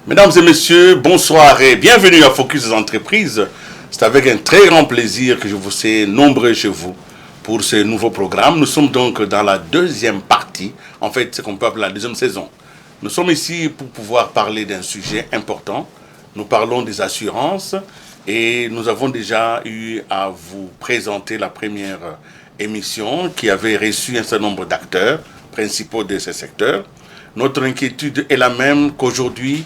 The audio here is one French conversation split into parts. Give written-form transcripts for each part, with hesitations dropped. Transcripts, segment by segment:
Mesdames et messieurs, bonsoir et bienvenue à Focus des entreprises. C'est avec un très grand plaisir que je vous sais nombreux chez vous pour ce nouveau programme. Nous sommes donc dans la deuxième partie, en fait, ce qu'on peut appeler la deuxième saison. Nous sommes ici pour pouvoir parler d'un sujet important. Nous parlons des assurances et nous avons déjà eu à vous présenter la première émission qui avait reçu un certain nombre d'acteurs principaux de ce secteur. Notre inquiétude est la même qu'aujourd'hui.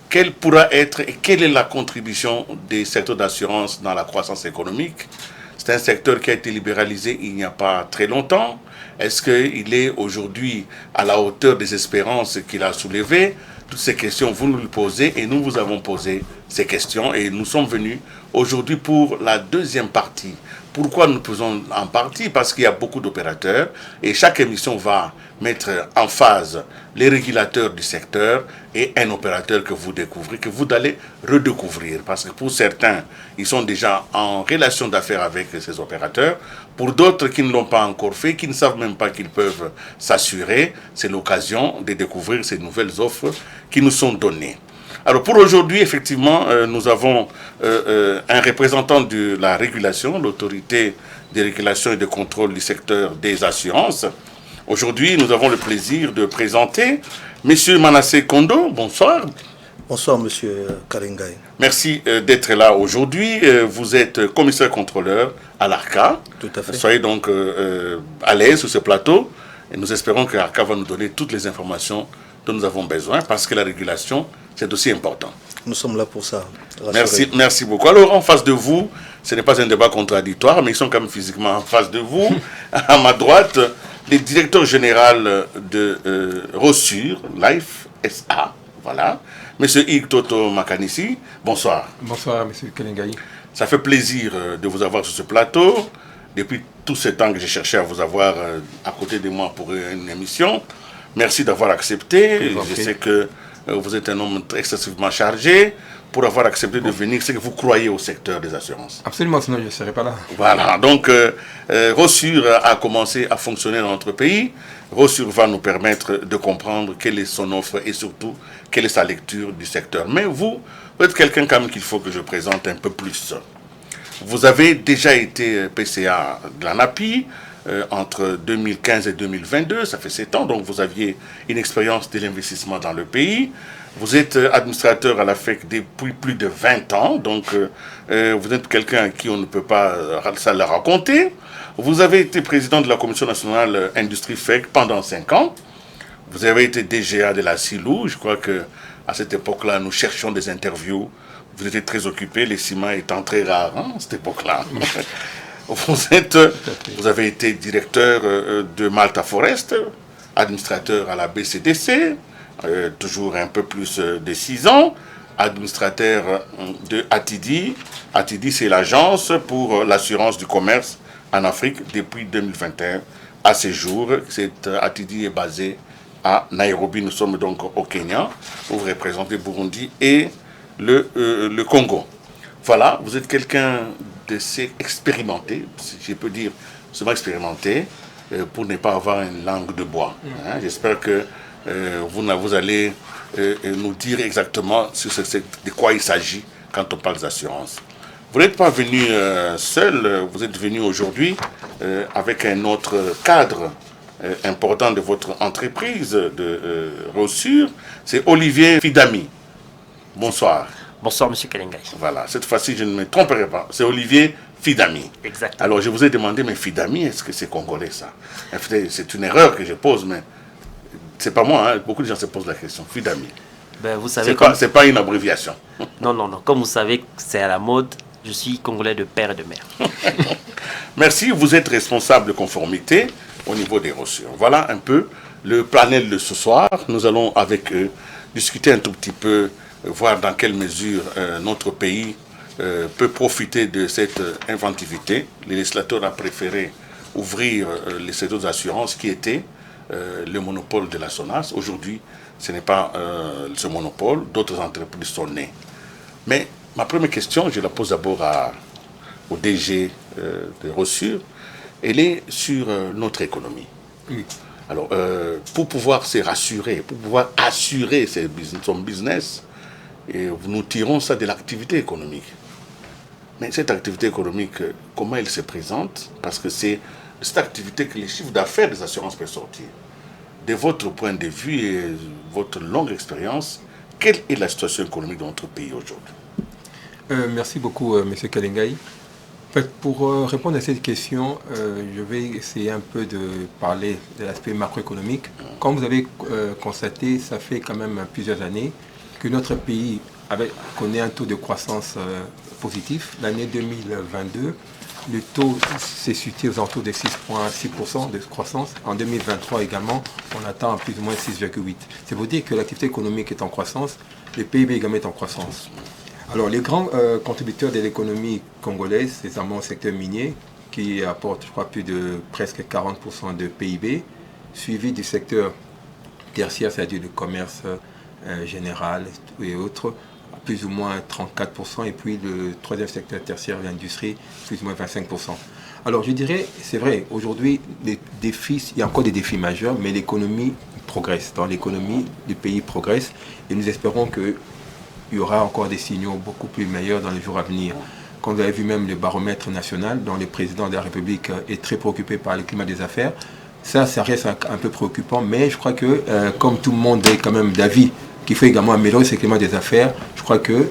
Quelle pourra être et quelle est la contribution des secteurs d'assurance dans la croissance économique? C'est un secteur qui a été libéralisé il n'y a pas très longtemps. Est-ce qu'il est aujourd'hui à la hauteur des espérances qu'il a soulevées? Toutes ces questions, vous nous les posez et nous vous avons posé ces questions et nous sommes venus aujourd'hui pour la deuxième partie. Pourquoi nous faisons en partie? Parce qu'il y a beaucoup d'opérateurs et chaque émission va mettre en phase les régulateurs du secteur et un opérateur que vous découvrez, que vous allez redécouvrir. Parce que pour certains, ils sont déjà en relation d'affaires avec ces opérateurs. Pour d'autres qui ne l'ont pas encore fait, qui ne savent même pas qu'ils peuvent s'assurer, c'est l'occasion de découvrir ces nouvelles offres qui nous sont données. Alors pour aujourd'hui, effectivement, nous avons un représentant de la régulation, l'autorité de régulation et de contrôle du secteur des assurances. Aujourd'hui, nous avons le plaisir de présenter M. Manasseh Kondo. Bonsoir. Bonsoir, M. Kalingai. Merci d'être là aujourd'hui. Vous êtes commissaire contrôleur à l'ARCA. Tout à fait. Soyez donc à l'aise sur ce plateau. Et nous espérons que l'ARCA va nous donner toutes les informations dont nous avons besoin parce que la régulation, c'est aussi important. Nous sommes là pour ça. Merci beaucoup. Alors, en face de vous, ce n'est pas un débat contradictoire, mais ils sont quand même physiquement en face de vous. À ma droite, le directeur général de Rossure, Life SA, voilà. Monsieur Yves Toto Makanissi, bonsoir. Bonsoir, monsieur Kalingai. Ça fait plaisir de vous avoir sur ce plateau. Depuis tout ce temps que j'ai cherché à vous avoir à côté de moi pour une émission. Merci d'avoir accepté. Je sais que vous êtes un homme excessivement chargé pour avoir accepté de venir. C'est que vous croyez au secteur des assurances. Absolument, sinon je ne serais pas là. Voilà, donc Rossure a commencé à fonctionner dans notre pays. Rossure va nous permettre de comprendre quelle est son offre et surtout quelle est sa lecture du secteur. Mais vous êtes quelqu'un quand même qu'il faut que je présente un peu plus. Vous avez déjà été PCA de l'ANAPI entre 2015 et 2022, ça fait 7 ans, donc vous aviez une expérience de l'investissement dans le pays. Vous êtes administrateur à la FEC depuis plus de 20 ans, donc vous êtes quelqu'un à qui on ne peut pas ça le raconter. Vous avez été président de la Commission nationale Industrie FEC pendant 5 ans. Vous avez été DGA de la CILU. Je crois qu'à cette époque-là, nous cherchions des interviews. Vous étiez très occupé, les ciments étant très rares à cette époque-là. Vous avez été directeur de Malta Forest, administrateur à la BCDC, toujours un peu plus de 6 ans, administrateur de ATIDI. ATIDI, c'est l'agence pour l'assurance du commerce en Afrique depuis 2021 à ce jour. Cette ATIDI est basée à Nairobi. Nous sommes donc au Kenya, où vous représentez Burundi et le Congo. Voilà, vous êtes quelqu'un d'assez expérimenté, si je peux dire, seulement expérimenté, pour ne pas avoir une langue de bois. Hein. J'espère que vous allez nous dire exactement de quoi il s'agit quand on parle d'assurance. Vous n'êtes pas venu seul, vous êtes venu aujourd'hui avec un autre cadre important de votre entreprise de Rossure, c'est Olivier Fidami. Bonsoir. Bonsoir, monsieur Kalingai. Voilà, cette fois-ci, je ne me tromperai pas. C'est Olivier Fidami. Exactement. Alors, je vous ai demandé, mais Fidami, est-ce que c'est congolais, ça? C'est une erreur que je pose, mais c'est pas moi, hein. Beaucoup de gens se posent la question. Fidami. Ben, vous savez, c'est pas une abréviation. Non. Comme vous savez, c'est à la mode. Je suis congolais de père et de mère. Merci. Vous êtes responsable de conformité au niveau des Rossures. Voilà un peu le panel de ce soir. Nous allons avec eux discuter un tout petit peu, voir dans quelle mesure notre pays peut profiter de cette inventivité. Le législateur a préféré ouvrir les secteurs d'assurance qui étaient le monopole de la SONAS. Aujourd'hui, ce n'est pas ce monopole, d'autres entreprises sont nées. Mais ma première question, je la pose d'abord au DG de Rossure, elle est sur notre économie. Oui. Alors, pour pouvoir se rassurer, pour pouvoir assurer son business, et nous tirons ça de l'activité économique. Mais cette activité économique, comment elle se présente? Parce que c'est de cette activité que les chiffres d'affaires des assurances peuvent sortir. De votre point de vue et votre longue expérience, quelle est la situation économique de notre pays aujourd'hui? Merci beaucoup, M. Kalengai. En fait, pour répondre à cette question, je vais essayer un peu de parler de l'aspect macroéconomique. Comme vous avez constaté, ça fait quand même plusieurs années que notre pays connaît un taux de croissance positif. L'année 2022, le taux s'est situé aux alentours de 6,6% de croissance. En 2023 également, on atteint plus ou moins 6,8%. C'est pour dire que l'activité économique est en croissance, le PIB également est en croissance. Alors, les grands contributeurs de l'économie congolaise, c'est notamment le secteur minier, qui apporte, je crois, plus de presque 40% de PIB, suivi du secteur tertiaire, c'est-à-dire le commerce général et autres, plus ou moins 34%, et puis le troisième secteur tertiaire, l'industrie, plus ou moins 25%. Alors, je dirais, c'est vrai, aujourd'hui, il y a encore des défis majeurs, mais l'économie progresse. Dans l'économie, le pays progresse, et nous espérons que il y aura encore des signaux beaucoup plus meilleurs dans les jours à venir. Comme vous avez vu même le baromètre national, dont le président de la République est très préoccupé par le climat des affaires, ça reste un peu préoccupant, mais je crois que comme tout le monde est quand même d'avis qu'il faut également améliorer ce climat des affaires, je crois que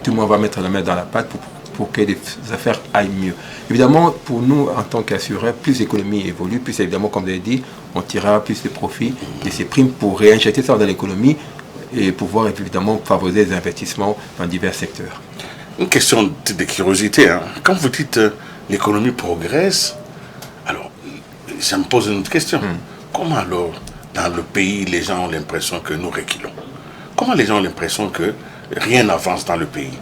tout le monde va mettre la main dans la pâte pour que les affaires aillent mieux. Évidemment, pour nous, en tant qu'assureurs, plus l'économie évolue, plus évidemment, comme vous avez dit, on tirera plus de profit de ces primes pour réinjecter ça dans l'économie, et pouvoir évidemment favoriser les investissements dans divers secteurs. Une question de curiosité. Quand vous dites l'économie progresse, alors ça me pose une autre question. Comment alors, dans le pays, les gens ont l'impression que nous reculons? Comment les gens ont l'impression que rien n'avance dans le pays?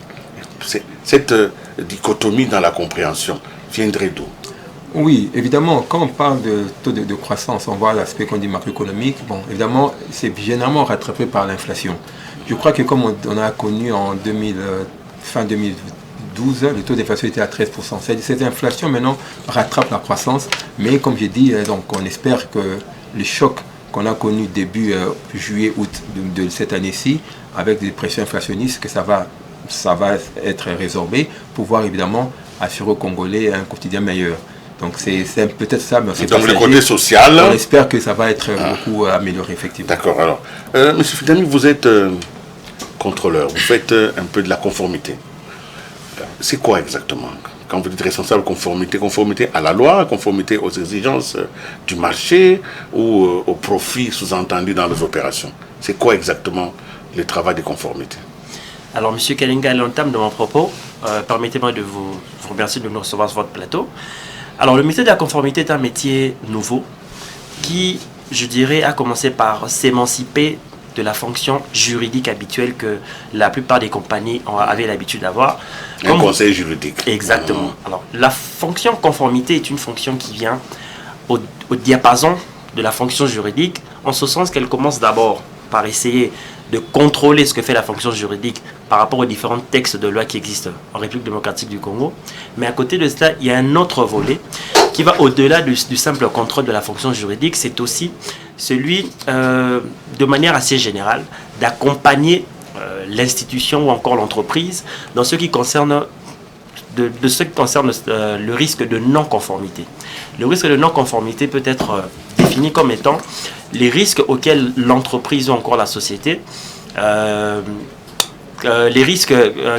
Cette dichotomie dans la compréhension viendrait d'où? Oui, évidemment, quand on parle de taux de croissance, on voit l'aspect qu'on dit macroéconomique. Bon, évidemment, c'est généralement rattrapé par l'inflation. Je crois que comme on a connu en fin 2012, le taux d'inflation était à 13%. Cette inflation maintenant rattrape la croissance, mais comme j'ai dit, donc on espère que le choc qu'on a connu début juillet-août de cette année-ci, avec des pressions inflationnistes, que ça va être résorbé pour pouvoir évidemment assurer aux Congolais un quotidien meilleur. Donc c'est peut-être ça, mais c'est donc le côté social. On espère que ça va être beaucoup amélioré, effectivement. D'accord. Alors, Monsieur Fidami, vous êtes contrôleur, vous faites un peu de la conformité. C'est quoi exactement? Quand vous dites responsable conformité, conformité à la loi, conformité aux exigences du marché ou au profit sous-entendu dans les opérations? C'est quoi exactement le travail de conformité? Alors, M. Kalenga, à l'entame de mon propos, permettez-moi de vous remercier de nous recevoir sur votre plateau. Alors, le métier de la conformité est un métier nouveau qui, je dirais, a commencé par s'émanciper de la fonction juridique habituelle que la plupart des compagnies avaient l'habitude d'avoir. Un conseil juridique. Exactement. Alors, la fonction conformité est une fonction qui vient au diapason de la fonction juridique, en ce sens qu'elle commence d'abord par essayer de contrôler ce que fait la fonction juridique par rapport aux différents textes de loi qui existent en République démocratique du Congo. Mais à côté de cela, il y a un autre volet qui va au-delà du simple contrôle de la fonction juridique. C'est aussi celui, de manière assez générale, d'accompagner l'institution ou encore l'entreprise dans ce qui concerne le risque de non-conformité. Le risque de non-conformité peut être défini comme étant les risques auxquels l'entreprise ou encore la société, les risques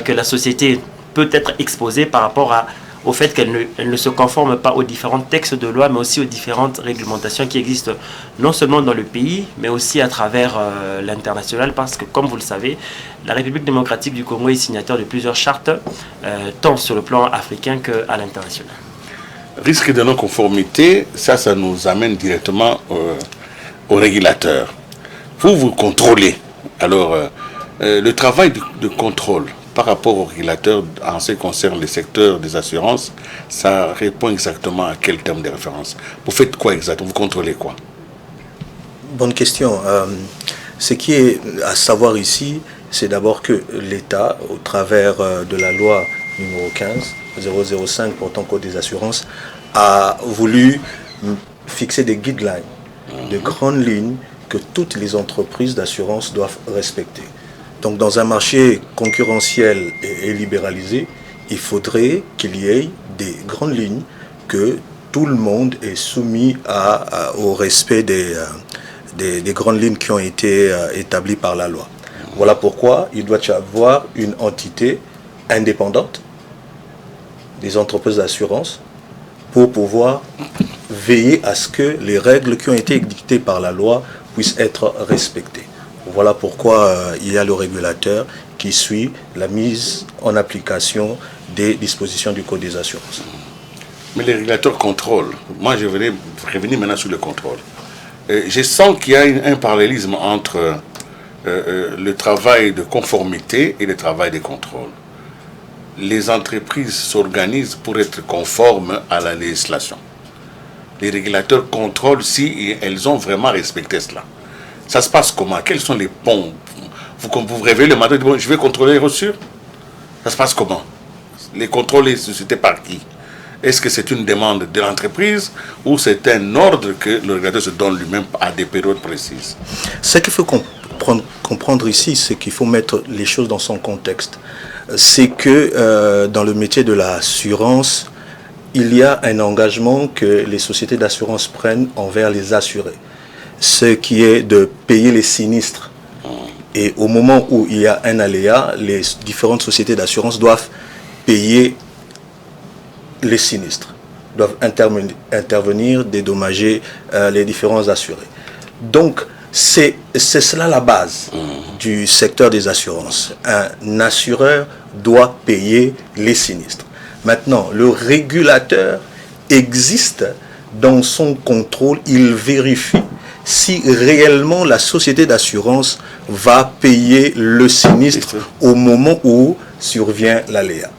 que la société peut être exposée par rapport au fait qu'elle ne se conforme pas aux différents textes de loi, mais aussi aux différentes réglementations qui existent non seulement dans le pays, mais aussi à travers l'international, parce que, comme vous le savez, la République démocratique du Congo est signataire de plusieurs chartes, tant sur le plan africain qu'à l'international. Risque de non-conformité, ça nous amène directement au régulateur. Vous contrôlez. Alors, le travail de contrôle par rapport au régulateur en ce qui concerne le secteur des assurances, ça répond exactement à quel terme de référence? Vous faites quoi exactement? Vous contrôlez quoi? Bonne question. Ce qui est à savoir ici, c'est d'abord que l'État, au travers de la loi numéro 15-005 portant code des assurances, a voulu fixer des guidelines, de grandes lignes que toutes les entreprises d'assurance doivent respecter. Donc dans un marché concurrentiel et libéralisé, il faudrait qu'il y ait des grandes lignes, que tout le monde est soumis au respect des grandes lignes qui ont été établies par la loi. Voilà pourquoi il doit y avoir une entité indépendante des entreprises d'assurance pour pouvoir veiller à ce que les règles qui ont été dictées par la loi puissent être respectées. Voilà pourquoi il y a le régulateur qui suit la mise en application des dispositions du Code des assurances. Mais les régulateurs contrôlent. Moi, je vais revenir maintenant sur le contrôle. Je sens qu'il y a un parallélisme entre le travail de conformité et le travail de contrôle. Les entreprises s'organisent pour être conformes à la législation. Les régulateurs contrôlent si elles ont vraiment respecté cela. Ça se passe comment? Quels sont les ponts? Vous réveillez le matin et dites, bon, je vais contrôler les reçus. Ça se passe comment? Les contrôles sont suscités par qui? Est-ce que c'est une demande de l'entreprise ou c'est un ordre que le régulateur se donne lui-même à des périodes précises? Ce qu'il faut comprendre ici, c'est qu'il faut mettre les choses dans son contexte. C'est que dans le métier de l'assurance, il y a un engagement que les sociétés d'assurance prennent envers les assurés. Ce qui est de payer les sinistres. Et au moment où il y a un aléa, les différentes sociétés d'assurance doivent payer les sinistres, doivent intervenir, dédommager les différents assurés. Donc, c'est cela la base du secteur des assurances. Un assureur doit payer les sinistres. Maintenant, le régulateur existe dans son contrôle, il vérifie si réellement la société d'assurance va payer le sinistre au moment où survient l'aléa.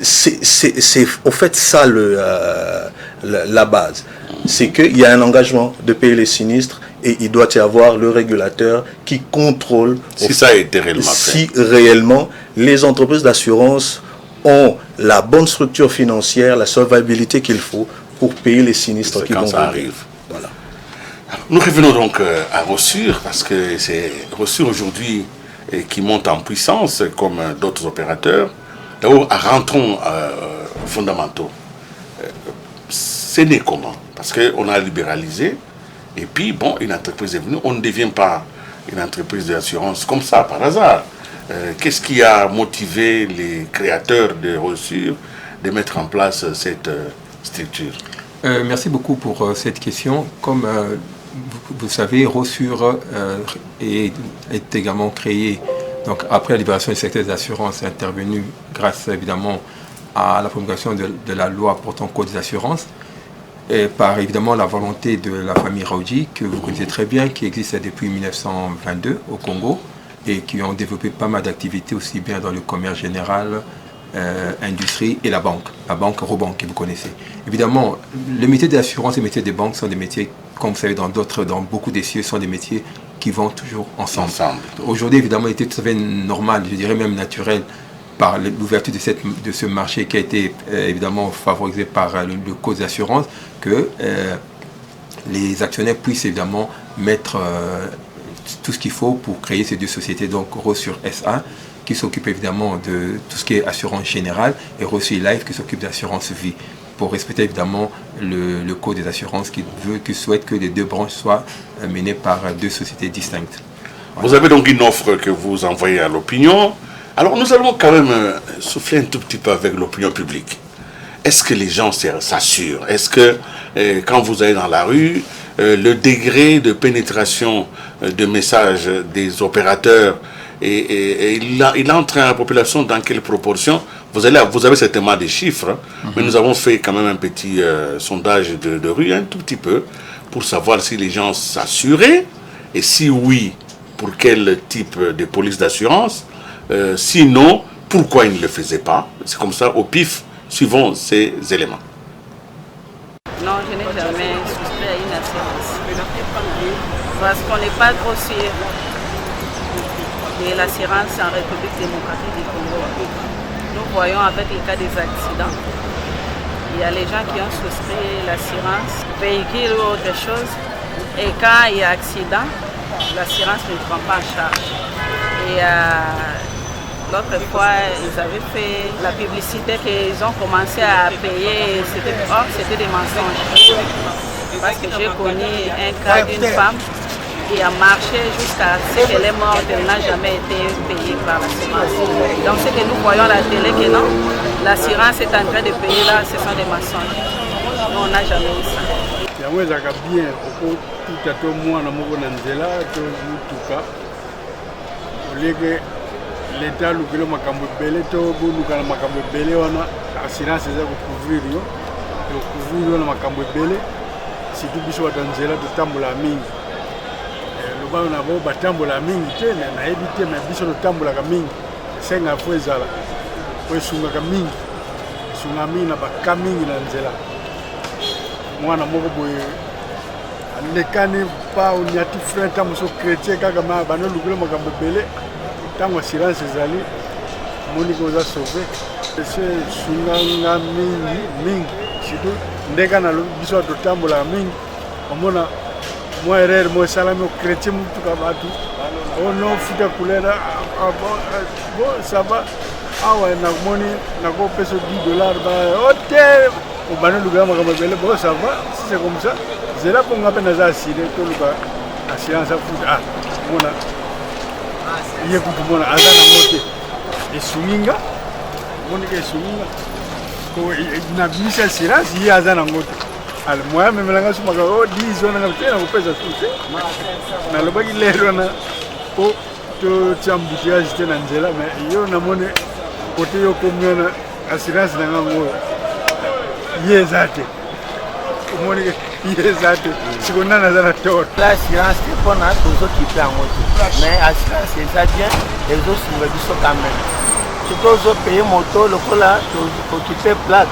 C'est au fait ça la base. C'est qu'il y a un engagement de payer les sinistres et il doit y avoir le régulateur qui contrôle si ça a été réellement fait. Si réellement les entreprises d'assurance ont la bonne structure financière, la solvabilité qu'il faut pour payer les sinistres qui vont arriver. Voilà. Nous revenons donc à Rossure, parce que c'est Rossure aujourd'hui qui monte en puissance comme d'autres opérateurs. D'abord, rentrons fondamentaux. C'est né comment? Parce qu'on a libéralisé, et puis, bon, une entreprise est venue. On ne devient pas une entreprise d'assurance comme ça, par hasard. Qu'est-ce qui a motivé les créateurs de Rossure de mettre en place cette structure? Merci beaucoup pour cette question. Comme vous savez, Rossure est également créé donc, après la libération du secteur des assurances, intervenue grâce évidemment à la promulgation de la loi portant code des assurances, et par évidemment la volonté de la famille Raoudji, que vous connaissez très bien, qui existe depuis 1922 au Congo, et qui ont développé pas mal d'activités aussi bien dans le commerce général, industrie et la banque Robank que vous connaissez. Évidemment, le métier de l'assurance et le métier des banques sont des métiers, comme vous savez, dans beaucoup des cieux, sont des métiers qui vont toujours ensemble. Aujourd'hui, évidemment, il était tout à fait normal, je dirais même naturel, par l'ouverture de ce marché qui a été évidemment favorisé par le code d'assurance, que les actionnaires puissent évidemment mettre tout ce qu'il faut pour créer ces deux sociétés, donc Rossure SA, qui s'occupe évidemment de tout ce qui est assurance générale, et Rossure Life qui s'occupe d'assurance vie, pour respecter évidemment le code des assurances qui souhaite que les deux branches soient menées par deux sociétés distinctes. Voilà. Vous avez donc une offre que vous envoyez à l'opinion. Alors nous allons quand même souffler un tout petit peu avec l'opinion publique. Est-ce que les gens s'assurent? Est-ce que quand vous allez dans la rue, le degré de pénétration de messages des opérateurs et il entre à la population dans quelle proportion? Vous avez certainement des chiffres, mais nous avons fait quand même un petit sondage de rue, un tout petit peu, pour savoir si les gens s'assuraient, et si oui, pour quel type de police d'assurance, sinon, pourquoi ils ne le faisaient pas? C'est comme ça, au pif, suivant ces éléments. Non, je n'ai jamais souscrit à une assurance, parce qu'on n'est pas trop sûr de l'assurance en République démocratique du Congo. Nous voyons avec le cas des accidents, il y a les gens qui ont souscrit l'assurance, véhicule ou autre chose, et quand il y a accident, l'assurance ne prend pas en charge. Et l'autre fois, ils avaient fait la publicité qu'ils ont commencé à payer. C'était des mensonges. Parce que j'ai connu un cas d'une femme qui a marché jusqu'à ce qu'elle est morte. Elle n'a jamais été payée par l'assurance. Donc ce que nous voyons à la télé, que non, l'assurance est en train de payer là, ce sont des mensonges. Nous, on n'a jamais eu ça. Yango ezaka bien okuta to mwana moko na nzela to mutuka oleke leta alukile makambo ebele to boluka na makambo ebele wana assurance eza kocouvrir yo ekocouvrir yo na makambo ebele surtout biso bato ya nzela totambola mingi lobano na bao batambola mingi te nayebi te me biso totambolaka mingi esenga fo ezala po esungaka mingi esunga mingi na baka mingi na nzela mwana moko boye alekani pa oniati frère ntango so chrétien kaka ma banolukile makambo ebele ntango assurance ezali moniki oza sauve ese esunganga mingi surtout ndeka nalobi biso ya totambolaka mingi omona mwa erreur mo esalami ochrétien motuka bato ono futa couleur ça va awa namoni nakopesa $10 ote obana lugama makambo ebele bo ça va si c'est comme ça zela ponga mpe naza assuré toluka assurance afuta mona ye kutu mona aza nango te esunginga monika esunginga na bimisi assurance ye aza nango te ale moya memelanga sumaka o 10 onanga te nakopesa su te nalobaki lero wana po totia mbutillage te na nzela mais yo namoni kote yo komi wana assurance nanga ngo ye eza te omoni ye eza te sikona naza na tort l'assurance te mpona tozokipe yango te mais assurance eza bien ezosunga biso quand même soki ozopaye moto lokola tokipe plaque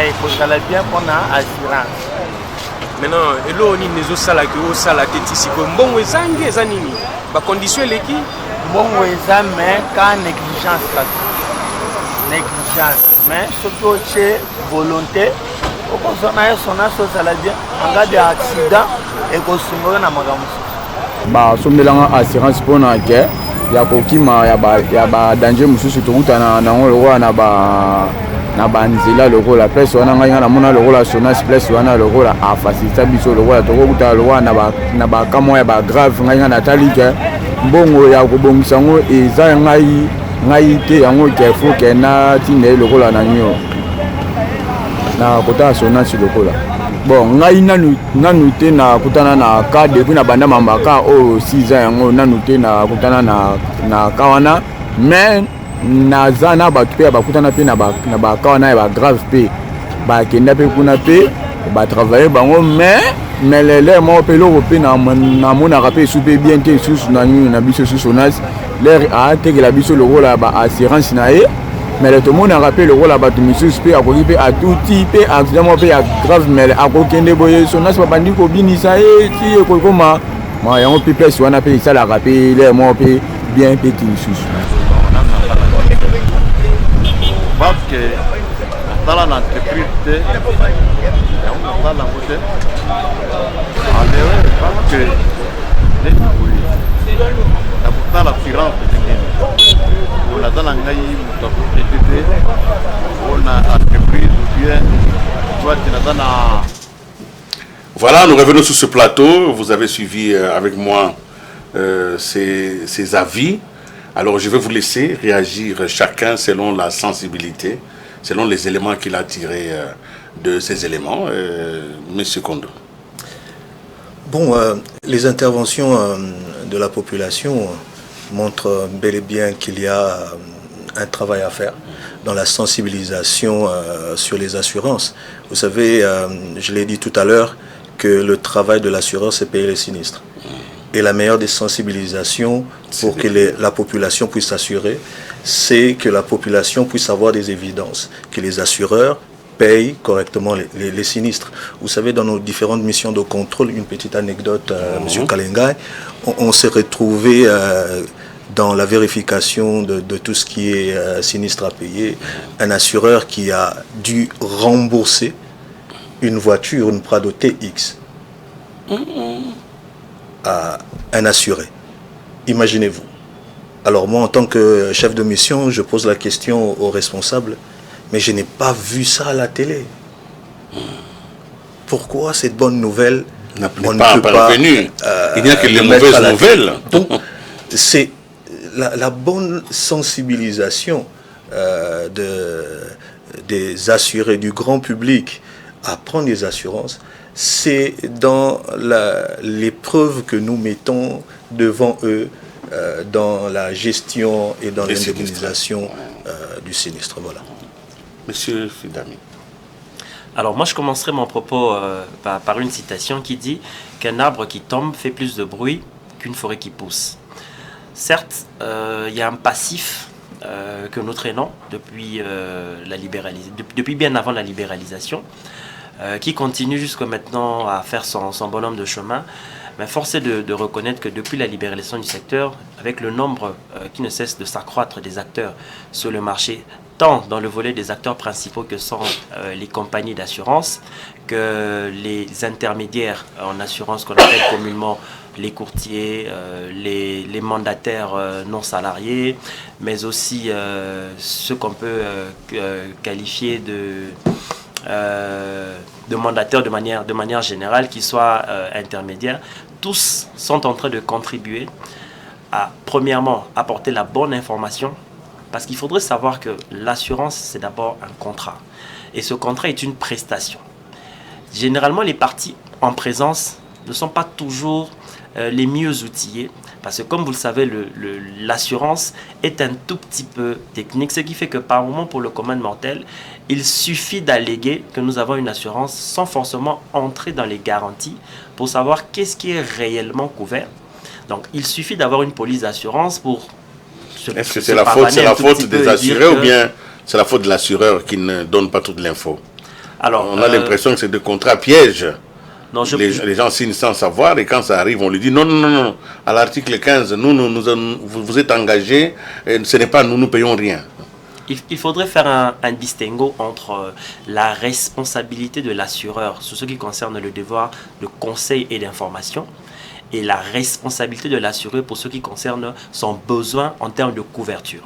ekozala bien mpona assurance. Maintenant elo nini ezosalaki osala te ti sikoyo mbongo ezangi eza nini bacondition eleki mbongo eza mais ka négligence kaka négligence mais soki otie volonté okozona ye sona so ozala bien anga de accident ekosunga oyo na makambo mosusu basombelanga assurance mpona ke ya kokima ya badanger mosusu tokutana nango lokola na banzela lokola place wana ngai nga namona lokola sonasi place wana lokola afacilita biso lokola tokokutana lokola na bakamo ya bagrave ngai nga natali ke mbongo ya kobongisa yango eza ngai te yango ke fo ke natinda ye lokola na nio na kota sonasi lokola bon ngai nanu te nakutana na ka depuis na banda mambaka oyo 6 ans yango nanu te nakutana na ka wana mais naza na bato mpe bakutana mpe na baka wana ya bagrave mpe bakenda mpe kuna mpe batravaille bango mais lele moko mpe eloko mpe namonaka mpe esu mpe bien te lisusu na nini na biso susu nasi lere atekela biso lokola baassurance na ye mais tomonaka mpe lokola bato misusu mpe akoki mpe atuti mpe accident moko mpe ya grave mais akokende boye sonasi babandi kobinisa ye ti ekokoma yango mpe place wana mpe esalaka mpe lere moko mpe bien mpe ti lisusu parce que dans l'entreprise dans la côté parce que dans l'assurance on a dans la on a entreprise ou bien toi tu as dans. Voilà, nous revenons sur ce plateau. Vous avez suivi avec moi ces avis. Alors je vais vous laisser réagir chacun selon la sensibilité, selon les éléments qu'il a tirés de ces éléments. Monsieur Kondo. Bon, les interventions de la population montrent bel et bien qu'il y a un travail à faire dans la sensibilisation sur les assurances. Vous savez, je l'ai dit tout à l'heure, que le travail de l'assureur, c'est payer les sinistres. Et la meilleure des sensibilisations pour que la population puisse s'assurer, c'est que la population puisse avoir des évidences, que les assureurs payent correctement les sinistres. Vous savez, dans nos différentes missions de contrôle, une petite anecdote, M. Kalengai, on s'est retrouvé dans la vérification de tout ce qui est sinistre à payer, un assureur qui a dû rembourser une voiture, une Prado TX, à un assuré. Imaginez-vous. Alors moi, en tant que chef de mission, je pose la question aux responsables, mais je n'ai pas vu ça à la télé. Pourquoi cette bonne nouvelle n'est pas parvenue? Il n'y a que les mauvaises nouvelles. Donc, c'est la bonne sensibilisation des assurés, du grand public à prendre des assurances. C'est dans l'épreuve que nous mettons devant eux dans la gestion et dans l'indemnisation du sinistre. Voilà. Monsieur Fidami. Alors moi je commencerai mon propos par une citation qui dit qu'un arbre qui tombe fait plus de bruit qu'une forêt qui pousse. Certes, il y a un passif que nous traînons depuis, depuis bien avant la libéralisation, qui continue jusqu'à maintenant à faire son bonhomme de chemin. Mais force est de reconnaître que depuis la libéralisation du secteur, avec le nombre qui ne cesse de s'accroître des acteurs sur le marché, tant dans le volet des acteurs principaux que sont les compagnies d'assurance, que les intermédiaires en assurance qu'on appelle communément les courtiers, les mandataires non salariés, mais aussi ceux qu'on peut qualifier de mandataires de manière générale, qui soient intermédiaires. Tous sont en train de contribuer à, premièrement, apporter la bonne information, parce qu'il faudrait savoir que l'assurance, c'est d'abord un contrat. Et ce contrat est une prestation. Généralement, les parties en présence ne sont pas toujours les mieux outillés, parce que comme vous le savez, l'assurance est un tout petit peu technique, ce qui fait que par moment, pour le commun mortel, il suffit d'alléguer que nous avons une assurance sans forcément entrer dans les garanties pour savoir qu'est-ce qui est réellement couvert. Donc, il suffit d'avoir une police d'assurance pour... Est-ce que c'est la faute des assurés ou bien c'est la faute de l'assureur qui ne donne pas toute l'info? Alors, on a l'impression que c'est des contrats pièges. Non, les gens signent sans savoir et quand ça arrive, on lui dit non, non, non, non. À l'article 15, vous êtes engagés, ce n'est pas nous payons rien. Il faudrait faire un distinguo entre la responsabilité de l'assureur sur ce qui concerne le devoir de conseil et d'information et la responsabilité de l'assureur pour ce qui concerne son besoin en termes de couverture.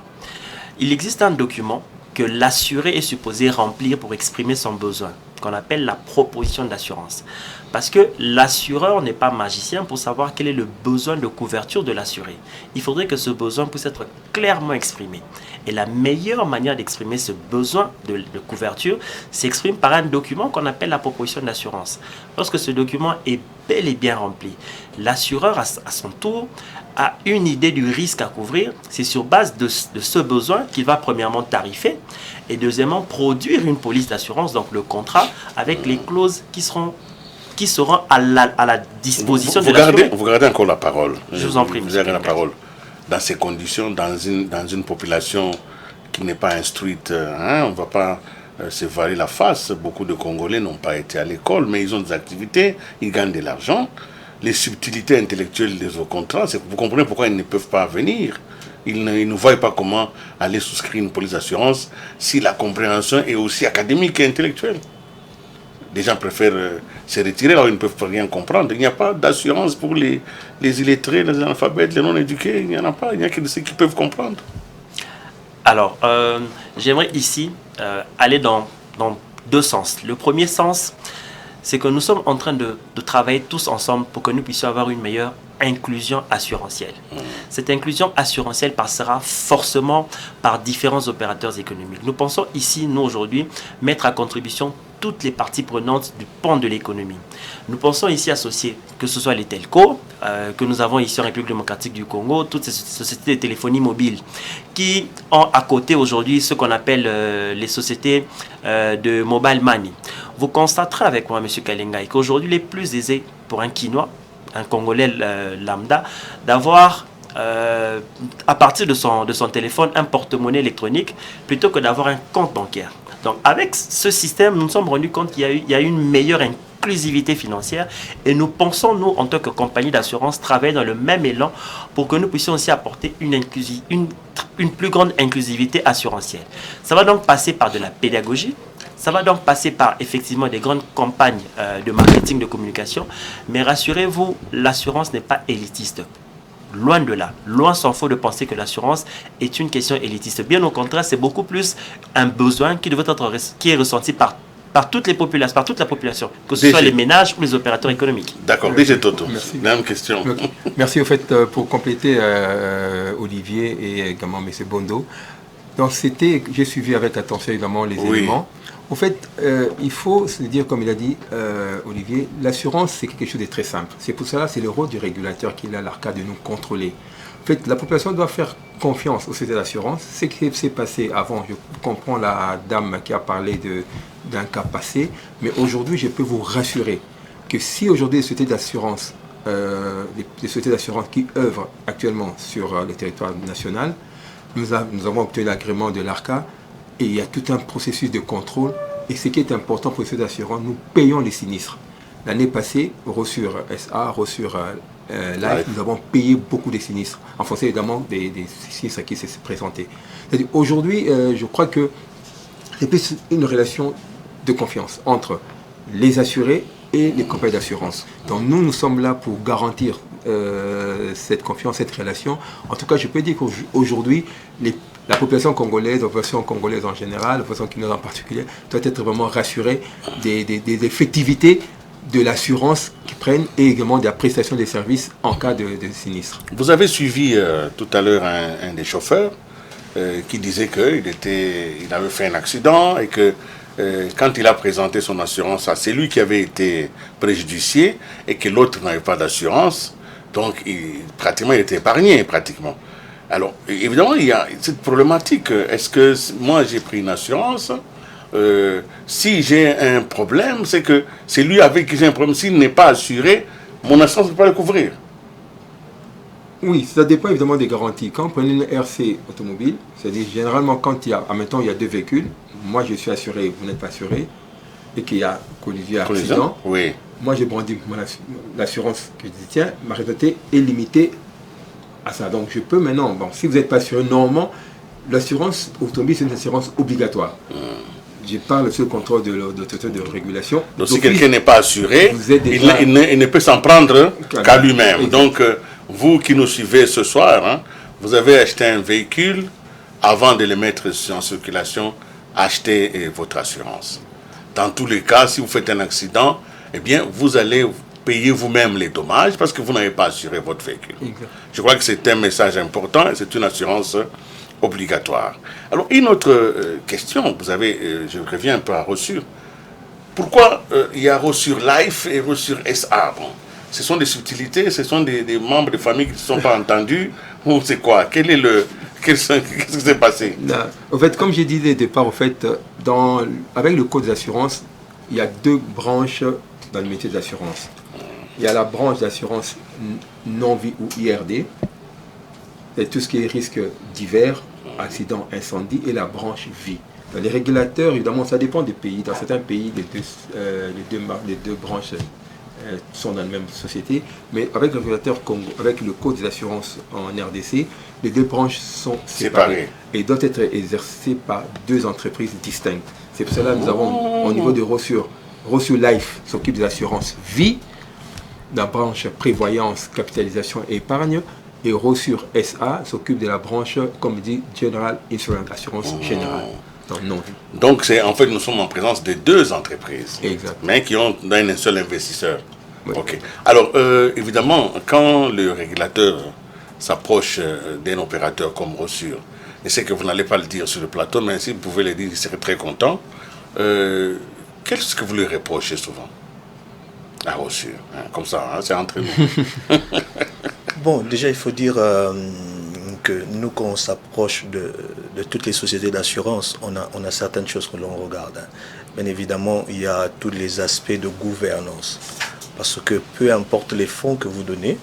Il existe un document que l'assuré est supposé remplir pour exprimer son besoin, qu'on appelle la proposition d'assurance. Parce que l'assureur n'est pas magicien pour savoir quel est le besoin de couverture de l'assuré. Il faudrait que ce besoin puisse être clairement exprimé. Et la meilleure manière d'exprimer ce besoin de couverture s'exprime par un document qu'on appelle la proposition d'assurance. Lorsque ce document est bel et bien rempli, l'assureur, à son tour, a une idée du risque à couvrir. C'est sur base de ce besoin qu'il va premièrement tarifer et deuxièmement produire une police d'assurance, donc le contrat, avec les clauses qui seront à la disposition de l'assuré. Vous gardez encore la parole. Je vous en prie. Vous avez la parole. Dans ces conditions, dans une population qui n'est pas instruite, on ne va pas se voiler la face. Beaucoup de Congolais n'ont pas été à l'école, mais ils ont des activités, ils gagnent de l'argent. Les subtilités intellectuelles des contrats, vous comprenez pourquoi ils ne peuvent pas venir. Ils ne voient pas comment aller souscrire une police d'assurance si la compréhension est aussi académique et intellectuelle. Les gens préfèrent se retirer, alors ils ne peuvent rien comprendre. Il n'y a pas d'assurance pour les illettrés, les analphabètes, les non-éduqués. Il n'y en a pas. Il n'y a que ceux qui peuvent comprendre. Alors, j'aimerais ici aller dans deux sens. Le premier sens, c'est que nous sommes en train de travailler tous ensemble pour que nous puissions avoir une meilleure inclusion assurantielle. Cette inclusion assurantielle passera forcément par différents opérateurs économiques. Nous pensons ici, nous aujourd'hui, mettre à contribution toutes les parties prenantes du pan de l'économie. Nous pensons ici associer, que ce soit les telcos, que nous avons ici en République démocratique du Congo, toutes ces sociétés de téléphonie mobile, qui ont à côté aujourd'hui ce qu'on appelle les sociétés de mobile money. Vous constaterez avec moi, M. Kalengai, qu'aujourd'hui, il est plus aisé pour un Quinois, un Congolais lambda, d'avoir à partir de son téléphone un porte-monnaie électronique plutôt que d'avoir un compte bancaire. Donc avec ce système, nous nous sommes rendus compte qu'il y a une meilleure inclusivité financière et nous pensons, nous, en tant que compagnie d'assurance, travailler dans le même élan pour que nous puissions aussi apporter une plus grande inclusivité assurantielle. Ça va donc passer par de la pédagogie. Ça va donc passer par effectivement des grandes campagnes de marketing, de communication. Mais rassurez-vous, l'assurance n'est pas élitiste. Loin de là. Loin s'en faut de penser que l'assurance est une question élitiste. Bien au contraire, c'est beaucoup plus un besoin qui est ressenti par toutes les populations, par toute la population, que ce soit les ménages ou les opérateurs économiques. D'accord, déjà Toto. Merci. Même question. Merci au fait pour compléter Olivier et également M. Bondo. Donc j'ai suivi avec attention évidemment les éléments. Au fait, il faut se dire, comme il a dit Olivier, l'assurance c'est quelque chose de très simple. C'est pour cela c'est le rôle du régulateur qui est là, l'ARCA, de nous contrôler. En fait, la population doit faire confiance aux sociétés d'assurance. Ce qui s'est passé avant, je comprends la dame qui a parlé d'un cas passé, mais aujourd'hui, je peux vous rassurer que si aujourd'hui les sociétés d'assurance, qui œuvrent actuellement sur le territoire national, nous avons obtenu l'agrément de l'ARCA et il y a tout un processus de contrôle. Et ce qui est important pour les sociétés d'assurance, nous payons les sinistres. L'année passée, Rossure SA, Rossure Life, nous avons payé beaucoup de sinistres, en fonction évidemment des sinistres qui se présentaient. Aujourd'hui, je crois que c'est plus une relation de confiance entre les assurés et les compagnies d'assurance. Donc nous sommes là pour garantir cette confiance, cette relation. En tout cas, je peux dire qu'aujourd'hui, la population congolaise, la population congolaise en général, la population quinoise en particulier, doit être vraiment rassurée des effectivités de l'assurance qu'ils prennent et également de la prestation des services en cas de sinistre. Vous avez suivi tout à l'heure un des chauffeurs qui disait qu'il avait fait un accident et que quand il a présenté son assurance, c'est lui qui avait été préjudicié et que l'autre n'avait pas d'assurance. Donc, il était épargné, pratiquement. Alors, évidemment, il y a cette problématique. Est-ce que moi, j'ai pris une assurance si j'ai un problème, c'est que c'est lui avec qui j'ai un problème. S'il n'est pas assuré, mon assurance ne peut pas le couvrir. Oui, ça dépend évidemment des garanties. Quand on prend une RC automobile, c'est-à-dire généralement quand il y a deux véhicules, moi je suis assuré, vous n'êtes pas assuré, et qu'il y a collision, accident, oui. Moi j'ai brandi l'assurance que je détiens, ma responsabilité est limitée à ça. Donc je peux maintenant, si vous n'êtes pas assuré, normalement, l'assurance automobile c'est une assurance obligatoire. Je parle sous le contrôle de l'autorité de régulation. Donc si quelqu'un n'est pas assuré, il ne peut s'en prendre qu'à lui-même. Donc vous qui nous suivez ce soir, vous avez acheté un véhicule, avant de le mettre en circulation, achetez votre assurance. Dans tous les cas, si vous faites un accident, eh bien, vous allez payer vous-même les dommages parce que vous n'avez pas assuré votre véhicule. Exact. Je crois que c'est un message important et c'est une assurance obligatoire. Alors, une autre question, je reviens un peu à Rossure. Pourquoi il y a Rossure Life et Rossure SA? Ce sont des subtilités, ce sont des membres de famille qui ne se sont pas entendus, ou c'est quoi? Qu'est-ce qui s'est passé? En fait, comme j'ai dit dès le départ, avec le code d'assurance, il y a deux branches dans le métier de l'assurance. Il y a la branche d'assurance non-vie ou IRD, c'est tout ce qui est risque divers, accident, incendie, et la branche vie. Dans les régulateurs, évidemment, ça dépend des pays. Dans certains pays, les deux branches sont dans la même société, mais avec le régulateur Congo, avec le code des assurances en RDC, les deux branches sont séparées et doivent être exercées par deux entreprises distinctes. C'est pour cela que nous avons au niveau de Rossure Life s'occupe des assurances vie, la branche prévoyance, capitalisation et épargne, et Rossure SA s'occupe de la branche, comme dit, General Insurance, assurance générale. Donc en fait, nous sommes en présence de deux entreprises, mais qui ont un seul investisseur. Oui. Okay. Alors, évidemment, quand le régulateur s'approche d'un opérateur comme Rossure, et c'est que vous n'allez pas le dire sur le plateau, mais si vous pouvez le dire, il serait très content. Qu'est-ce que vous lui reprochez souvent à Rossure, comme ça, c'est entre nous. Bon, déjà, il faut dire que nous, quand on s'approche de toutes les sociétés d'assurance, on a certaines choses que l'on regarde. Bien évidemment, il y a tous les aspects de gouvernance. Parce que peu importe les fonds que vous donnez,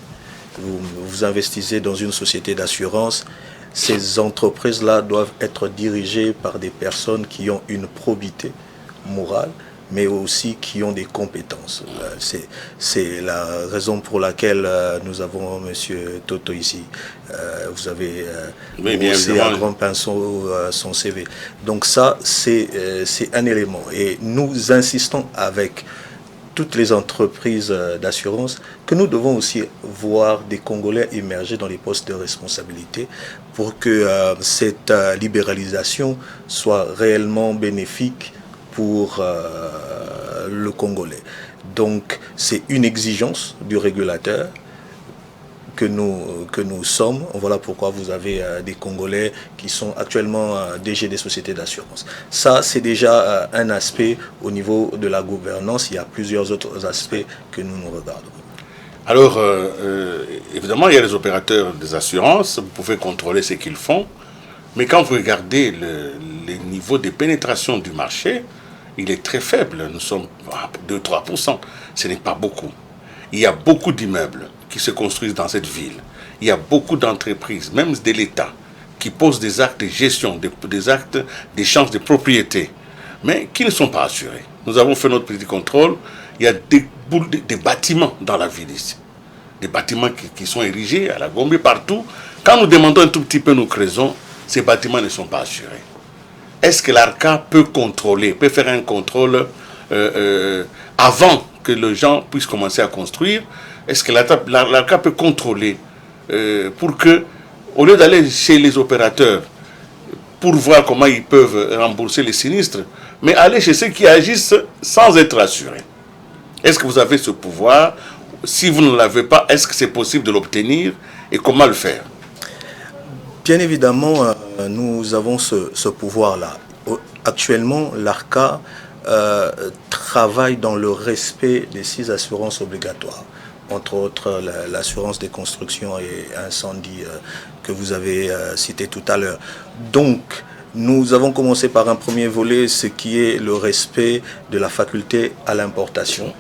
vous investissez dans une société d'assurance, ces entreprises-là doivent être dirigées par des personnes qui ont une probité morale, mais aussi qui ont des compétences. C'est la raison pour laquelle nous avons M. Toto ici. Vous avez aussi un grand pinceau son CV. Donc ça, c'est un élément. Et nous insistons avec toutes les entreprises d'assurance que nous devons aussi voir des Congolais émerger dans les postes de responsabilité pour que cette libéralisation soit réellement bénéfique pour le Congolais. Donc c'est une exigence du régulateur que nous sommes. Voilà pourquoi vous avez des Congolais qui sont actuellement DG des sociétés d'assurance. Ça, c'est déjà un aspect au niveau de la gouvernance. Il y a plusieurs autres aspects que nous regardons. Alors, évidemment, il y a les opérateurs des assurances. Vous pouvez contrôler ce qu'ils font. Mais quand vous regardez le niveau de pénétration du marché, il est très faible. Nous sommes à 2-3%. Ce n'est pas beaucoup. Il y a beaucoup d'immeubles qui se construisent dans cette ville. Il y a beaucoup d'entreprises, même de l'État, qui posent des actes de gestion, des actes d'échange de propriété, mais qui ne sont pas assurés. Nous avons fait notre petit contrôle. Il y a des bâtiments dans la ville ici. Des bâtiments qui sont érigés à la Gombe, partout. Quand nous demandons un tout petit peu, nous creusons, ces bâtiments ne sont pas assurés. Est-ce que l'ARCA peut contrôler, peut faire un contrôle avant que les gens puissent commencer à construire? Est-ce que l'ARCA peut contrôler pour que, au lieu d'aller chez les opérateurs pour voir comment ils peuvent rembourser les sinistres, mais aller chez ceux qui agissent sans être assurés? Est-ce que vous avez ce pouvoir? Si vous ne l'avez pas, est-ce que c'est possible de l'obtenir et comment le faire? Bien évidemment, nous avons ce pouvoir-là. Actuellement, l'ARCA travaille dans le respect des 6 assurances obligatoires, entre autres l'assurance des constructions et incendies que vous avez cité tout à l'heure. Donc, nous avons commencé par un premier volet, ce qui est le respect de la faculté à l'importation,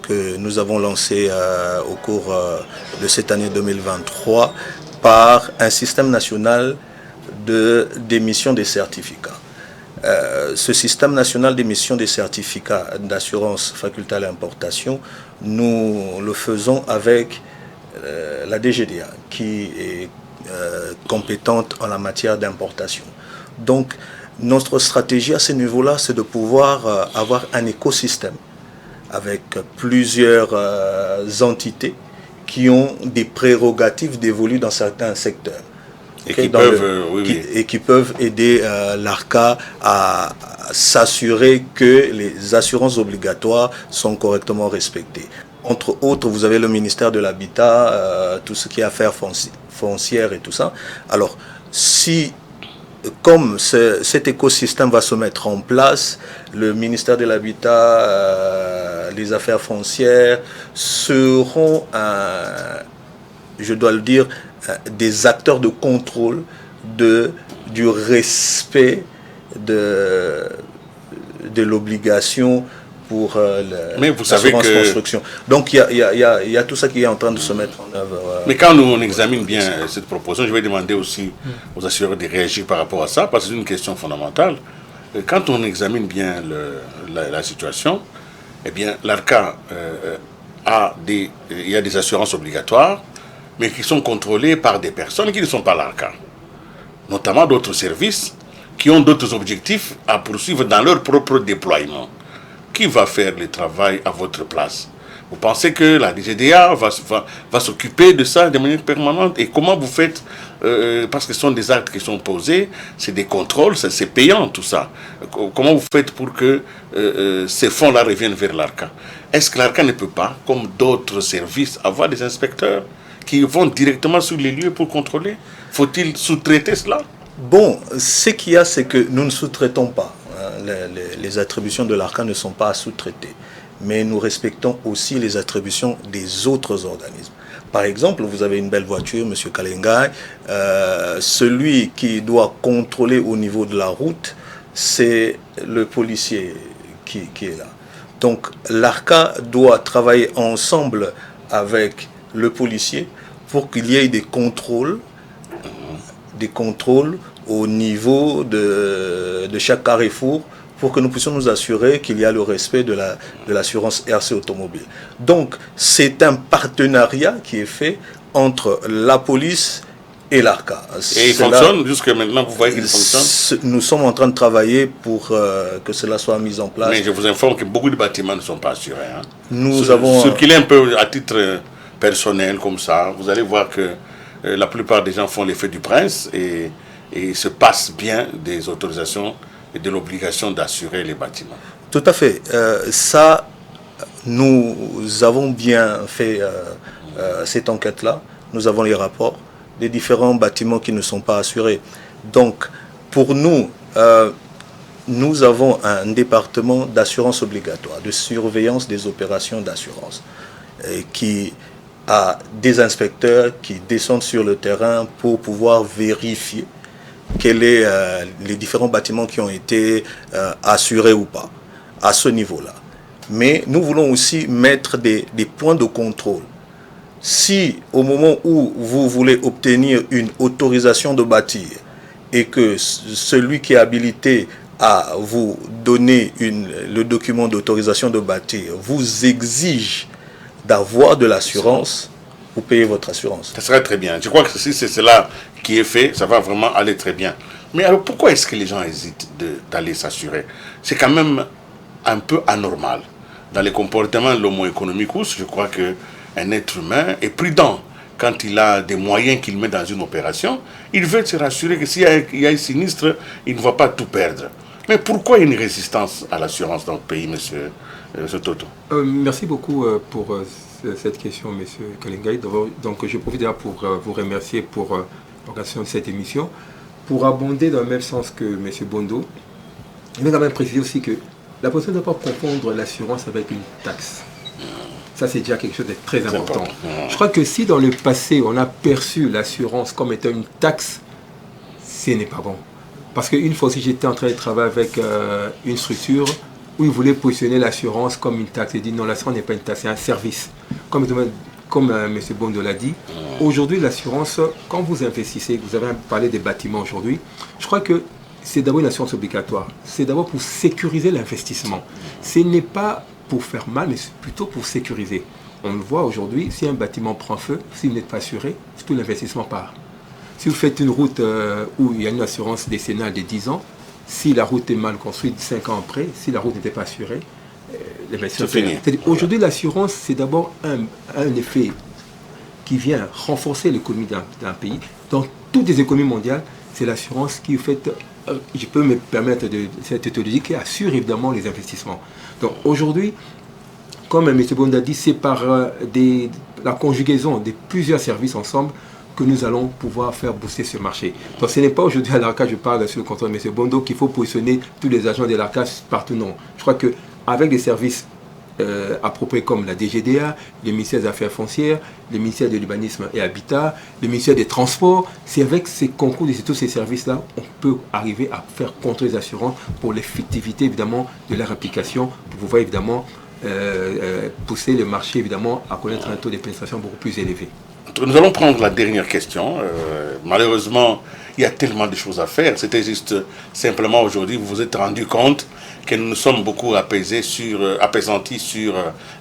que nous avons lancé au cours de cette année 2023 par un système national d'émission des certificats. Ce système national d'émission des certificats d'assurance faculté à l'importation, nous le faisons avec la DGDA, qui est compétente en la matière d'importation. Donc, notre stratégie à ce niveau-là, c'est de pouvoir avoir un écosystème avec plusieurs entités qui ont des prérogatives dévolues dans certains secteurs. Et qui peuvent aider l'ARCA à s'assurer que les assurances obligatoires sont correctement respectées. Entre autres, vous avez le ministère de l'Habitat, tout ce qui est affaires foncières et tout ça. Alors, comme cet écosystème va se mettre en place, le ministère de l'Habitat, les affaires foncières seront, je dois le dire, des acteurs de contrôle du respect de l'obligation pour l'assurance construction. Donc il y a tout ça qui est en train de se mettre en œuvre. Mais quand on examine bien cette proposition, je vais demander aussi aux assureurs de réagir par rapport à ça, parce que c'est une question fondamentale. Quand on bien la situation, eh bien l'ARCA il y a des assurances obligatoires, mais qui sont contrôlées par des personnes qui ne sont pas l'ARCA, notamment d'autres services qui ont d'autres objectifs à poursuivre dans leur propre déploiement. Qui va faire le travail à votre place? Vous pensez que la DGDA va s'occuper de ça de manière permanente? Et comment vous faites, parce que ce sont des actes qui sont posés, c'est des contrôles, c'est payant tout ça. Comment vous faites pour que ces fonds-là reviennent vers l'ARCA? Est-ce que l'ARCA ne peut pas, comme d'autres services, avoir des inspecteurs qui vont directement sur les lieux pour contrôler? Faut-il sous-traiter cela? Bon, ce qu'il y a, c'est que nous ne sous-traitons pas. Les attributions de l'ARCA ne sont pas à sous-traiter. Mais nous respectons aussi les attributions des autres organismes. Par exemple, vous avez une belle voiture, M. Kalengai. Celui qui doit contrôler au niveau de la route, c'est le policier qui est là. Donc, l'ARCA doit travailler ensemble avec le policier pour qu'il y ait des contrôles au niveau de chaque carrefour pour que nous puissions nous assurer qu'il y a le respect de l'assurance RC automobile. Donc, c'est un partenariat qui est fait entre la police et l'ARCA. Et il fonctionne jusque maintenant, vous voyez qu'il fonctionne? Nous sommes en train de travailler pour que cela soit mis en place. Mais je vous informe que beaucoup de bâtiments ne sont pas assurés. Hein. Nous avons... Circuler un peu à titre personnel comme ça, vous allez voir que la plupart des gens font l'effet du prince et se passent bien des autorisations et de l'obligation d'assurer les bâtiments. Tout à fait. Ça, nous avons bien fait cette enquête-là. Nous avons les rapports des différents bâtiments qui ne sont pas assurés. Donc, pour nous, nous avons un département d'assurance obligatoire, de surveillance des opérations d'assurance, qui a des inspecteurs qui descendent sur le terrain pour pouvoir vérifier quels sont les différents bâtiments qui ont été assurés ou pas, à ce niveau-là. Mais nous voulons aussi mettre des points de contrôle. Si au moment où vous voulez obtenir une autorisation de bâtir et que celui qui est habilité à vous donner le document d'autorisation de bâtir vous exige d'avoir de l'assurance, vous payez votre assurance. Ça serait très bien. Je crois que si c'est cela qui est fait, ça va vraiment aller très bien. Mais alors pourquoi est-ce que les gens hésitent d'aller s'assurer? C'est quand même un peu anormal. Dans les comportements de l'homo economicus, je crois qu'un être humain est prudent. Quand il a des moyens qu'il met dans une opération, il veut se rassurer que s'il y a un sinistre, il ne va pas tout perdre. Mais pourquoi une résistance à l'assurance dans le pays, monsieur Toto? Merci beaucoup pour cette question, monsieur Kalingay. Donc, je profite d'ailleurs pour vous remercier pour l'organisation de cette émission. Pour abonder dans le même sens que monsieur Bondo, je vais quand même préciser aussi que la personne ne doit pas confondre l'assurance avec une taxe. Ça, c'est déjà quelque chose de très important. Je crois que si dans le passé, on a perçu l'assurance comme étant une taxe, ce n'est pas bon. Parce qu'une fois aussi, j'étais en train de travailler avec une structure où ils voulaient positionner l'assurance comme une taxe. Ils disent non, l'assurance n'est pas une taxe, c'est un service. Comme M. Bondo l'a dit, aujourd'hui, l'assurance, quand vous investissez, vous avez parlé des bâtiments aujourd'hui, je crois que c'est d'abord une assurance obligatoire. C'est d'abord pour sécuriser l'investissement. Ce n'est pas pour faire mal, mais c'est plutôt pour sécuriser. On le voit aujourd'hui, si un bâtiment prend feu, si vous n'êtes pas assuré, tout l'investissement part. Si vous faites une route où il y a une assurance décennale de 10 ans, si la route est mal construite 5 ans après, si la route n'était pas assurée, l'investissement est fini. Aujourd'hui, l'assurance, c'est d'abord un effet qui vient renforcer l'économie d'un pays. Dans toutes les économies mondiales, c'est l'assurance qui fait, je peux me permettre de cette technologie qui assure évidemment les investissements. Donc aujourd'hui, comme M. Bond a dit, c'est par la conjugaison de plusieurs services ensemble que nous allons pouvoir faire booster ce marché. Donc ce n'est pas aujourd'hui à l'ARCA, je parle sur le contrôle de M. Bondo, qu'il faut positionner tous les agents de l'ARCA partout, non. Je crois qu'avec des services appropriés comme la DGDA, le ministère des Affaires foncières, le ministère de l'Urbanisme et Habitat, le ministère des Transports, c'est avec ces concours de tous ces services-là, on peut arriver à faire contre les assurances pour l'effectivité évidemment de leur application, pour pouvoir évidemment pousser le marché évidemment à connaître un taux de pénétration beaucoup plus élevé. Nous allons prendre la dernière question. Malheureusement, il y a tellement de choses à faire. C'était juste simplement aujourd'hui, vous vous êtes rendu compte que nous nous sommes beaucoup apaisantis sur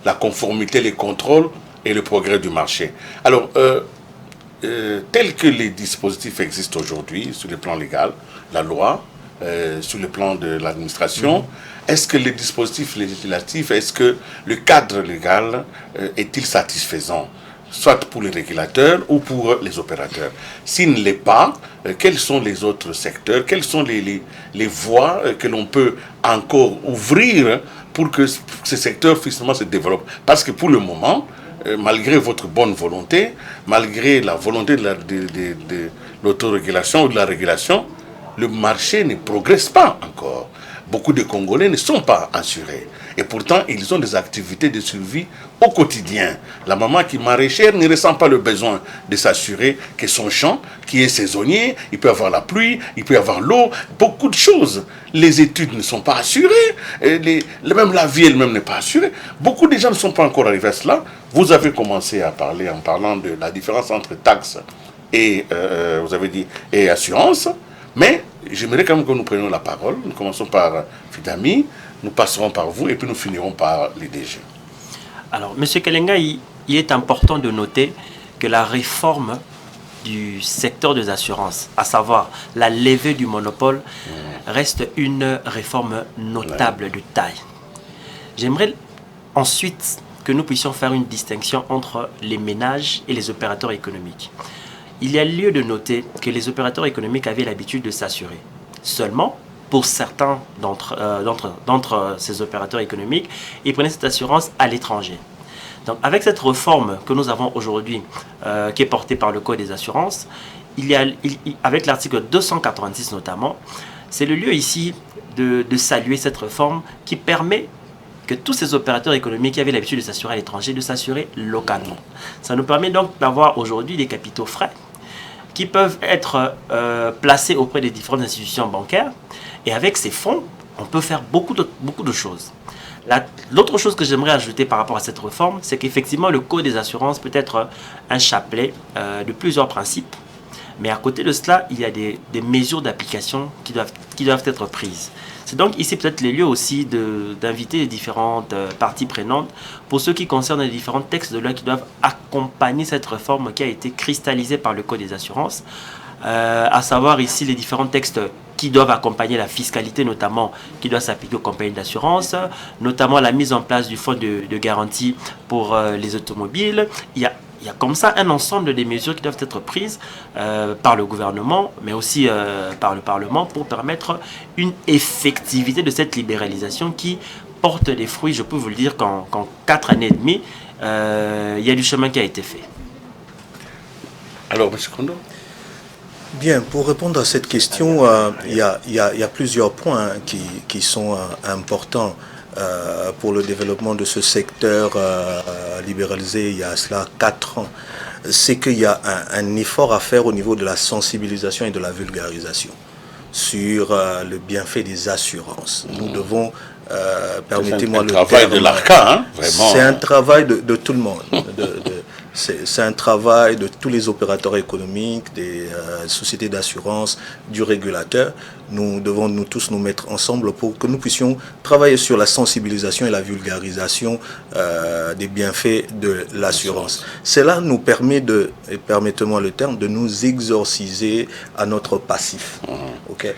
la conformité, les contrôles et le progrès du marché. Alors, tels que les dispositifs existent aujourd'hui sur le plan légal, la loi, sur le plan de l'administration, est-ce que les dispositifs législatifs, est-ce que le cadre légal est-il satisfaisant, soit pour les régulateurs ou pour les opérateurs? S'il ne l'est pas, quels sont les autres secteurs, quelles sont les voies que l'on peut encore ouvrir pour que ce secteur finalement se développe? Parce que pour le moment, malgré votre bonne volonté, malgré la volonté de l'autorégulation ou de la régulation, le marché ne progresse pas encore. Beaucoup de Congolais ne sont pas assurés. Et pourtant, ils ont des activités de survie au quotidien. La maman qui est maraîchère ne ressent pas le besoin de s'assurer que son champ, qui est saisonnier, il peut avoir la pluie, il peut avoir l'eau, beaucoup de choses. Les études ne sont pas assurées, même la vie elle-même n'est pas assurée. Beaucoup de gens ne sont pas encore arrivés à cela. Vous avez commencé à parler en parlant de la différence entre taxes et, vous avez dit, et assurance. Mais j'aimerais quand même que nous prenions la parole. Nous commençons par Fidami, nous passerons par vous et puis nous finirons par les DG. Alors, M. Kalenga, il est important de noter que la réforme du secteur des assurances, à savoir la levée du monopole, reste une réforme notable de taille. J'aimerais ensuite que nous puissions faire une distinction entre les ménages et les opérateurs économiques. Il y a lieu de noter que les opérateurs économiques avaient l'habitude de s'assurer. Seulement, pour certains d'entre ces opérateurs économiques, ils prenaient cette assurance à l'étranger. Donc, avec cette réforme que nous avons aujourd'hui, qui est portée par le Code des assurances, avec l'article 286 notamment, c'est le lieu ici de saluer cette réforme qui permet que tous ces opérateurs économiques qui avaient l'habitude de s'assurer à l'étranger, de s'assurer localement. Ça nous permet donc d'avoir aujourd'hui des capitaux frais qui peuvent être placés auprès des différentes institutions bancaires. Et avec ces fonds, on peut faire beaucoup de choses. L'autre chose que j'aimerais ajouter par rapport à cette réforme, c'est qu'effectivement, le Code des assurances peut être un chapelet de plusieurs principes. Mais à côté de cela, il y a des mesures d'application qui doivent être prises. C'est donc ici peut-être les lieux aussi d'inviter les différentes parties prenantes pour ce qui concerne les différents textes de loi qui doivent accompagner cette réforme qui a été cristallisée par le Code des assurances, à savoir ici les différents textes qui doivent accompagner la fiscalité, notamment qui doit s'appliquer aux compagnies d'assurance, notamment la mise en place du fonds de garantie pour les automobiles. Il y a comme ça un ensemble de mesures qui doivent être prises par le gouvernement, mais aussi par le Parlement pour permettre une effectivité de cette libéralisation qui porte des fruits. Je peux vous le dire qu'en 4 années et demie, il y a du chemin qui a été fait. Alors, M. Kondo? Bien, pour répondre à cette question, il y a plusieurs points qui sont importants pour le développement de ce secteur libéralisé il y a cela 4 ans. C'est qu'il y a un effort à faire au niveau de la sensibilisation et de la vulgarisation sur le bienfait des assurances. Nous devons, permettez-moi le terme... C'est un travail de l'ARCA, hein, vraiment. C'est un travail de tout le monde. C'est un travail de tous les opérateurs économiques, des sociétés d'assurance, du régulateur. Nous devons nous tous nous mettre ensemble pour que nous puissions travailler sur la sensibilisation et la vulgarisation des bienfaits de l'assurance. Cela nous permet de, et permettez-moi le terme, de nous exorciser à notre passif. Okay?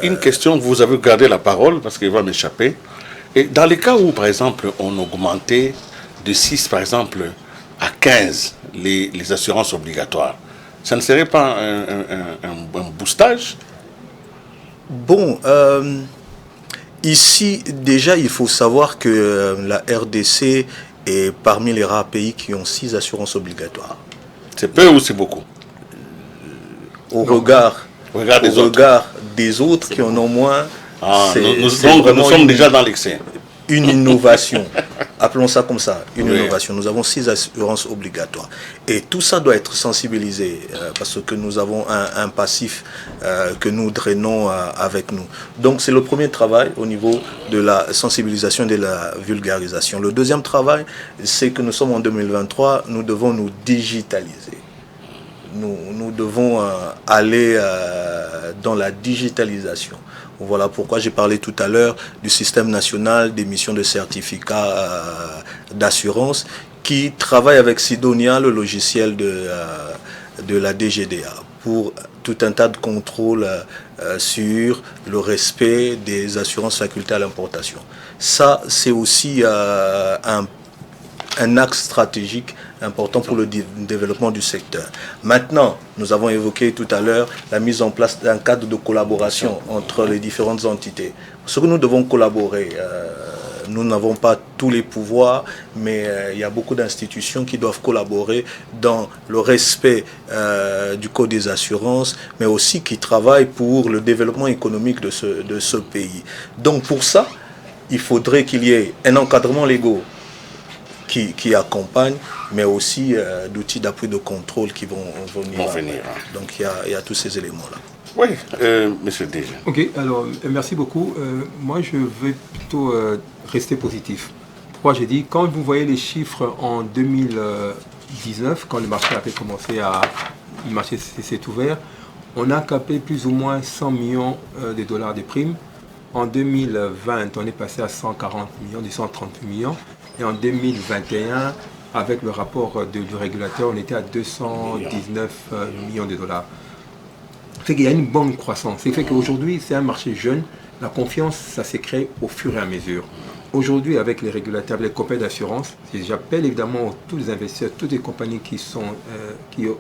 Une question, vous avez gardé la parole parce qu'il va m'échapper. Et dans les cas où, par exemple, on augmentait de 6, par exemple, à 15 les assurances obligatoires, ça ne serait pas un boostage? Bon, ici, déjà, il faut savoir que la RDC est parmi les rares pays qui ont 6 assurances obligatoires. C'est peu ou c'est beaucoup? Au regard des autres qui en ont moins, nous sommes déjà dans l'excès. Une innovation, appelons ça comme ça, une innovation. Nous avons 6 assurances obligatoires. Et tout ça doit être sensibilisé parce que nous avons un passif que nous drainons avec nous. Donc c'est le premier travail au niveau de la sensibilisation et de la vulgarisation. Le deuxième travail, c'est que nous sommes en 2023, nous devons nous digitaliser. Nous devons aller dans la digitalisation. Voilà pourquoi j'ai parlé tout à l'heure du système national d'émission de certificats d'assurance qui travaille avec Sidonia, le logiciel de la DGDA, pour tout un tas de contrôles sur le respect des assurances facultées à l'importation. Ça, c'est aussi un axe stratégique important pour le développement du secteur. Maintenant, nous avons évoqué tout à l'heure la mise en place d'un cadre de collaboration entre les différentes entités. Ce que nous devons collaborer, nous n'avons pas tous les pouvoirs, mais il y a beaucoup d'institutions qui doivent collaborer dans le respect du Code des assurances, mais aussi qui travaillent pour le développement économique de ce pays. Donc pour ça, il faudrait qu'il y ait un encadrement légal qui accompagnent, mais aussi d'outils d'appui de contrôle qui vont venir. Donc il y a tous ces éléments-là. Oui, monsieur D. Ok, alors merci beaucoup. Moi, je vais plutôt rester positif. Pourquoi j'ai dit, quand vous voyez les chiffres en 2019, quand le marché avait commencé le marché s'est ouvert, on a capé plus ou moins 100 millions de dollars de primes. En 2020, on est passé à 140 millions, 130 millions. Et en 2021, avec le rapport du régulateur, on était à 219 millions de dollars. C'est qu'il y a une bonne croissance. C'est fait qu'aujourd'hui, c'est un marché jeune. La confiance, ça s'est créé au fur et à mesure. Aujourd'hui, avec les régulateurs, les compagnies d'assurance, j'appelle évidemment tous les investisseurs, toutes les compagnies qui